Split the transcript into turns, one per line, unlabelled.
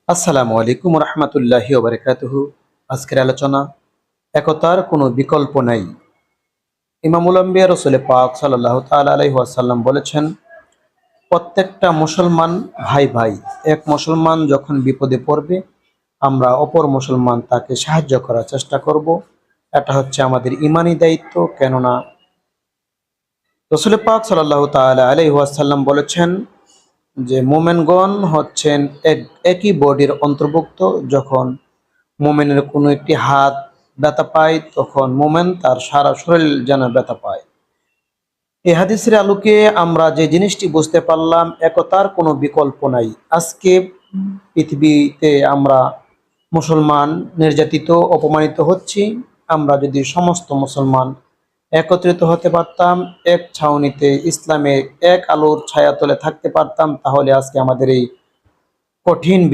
আসসালামু আলাইকুম রহমতুল্লাহি ওবারাকাতুহু। আজকের আলোচনা, একতার কোনো বিকল্প নাই। ইমামুল আম্বিয়া রসুল পাক সাল্লাল্লাহু তাআলা আলাইহি ওয়াসাল্লাম বলেছেন, প্রত্যেকটা মুসলমান ভাই ভাই। এক মুসলমান যখন বিপদে পড়বে, আমরা অপর মুসলমান তাকে সাহায্য করার চেষ্টা করব। এটা হচ্ছে আমাদের ইমানি দায়িত্ব। কেননা রসুল পাক সাল্লাল্লাহু তাআলা আলাইহি ওয়াসাল্লাম বলেছেন যে মোমেনগণ হচ্ছেন একই বডির অন্তর্ভুক্ত। যখন মোমেনের কোনো একটি হাত ব্যথা পায়, তখন মোমেন তার সারা শরীর যেন ব্যথা পায়। এই হাদিসের আলোকে আমরা যে জিনিসটি বুঝতে পারলাম, একতার কোনো বিকল্প নাই। আজকে পৃথিবীতে আমরা মুসলমান নির্যাতিত, অপমানিত হচ্ছি। আমরা যদি সমস্ত মুসলমান একত্রিত হতে পারতাম, এক ছাউনিতে ইসলামের এক আলোর ছায়াতলে থাকতে পারতাম, তাহলে আজকে আমাদের এই কঠিন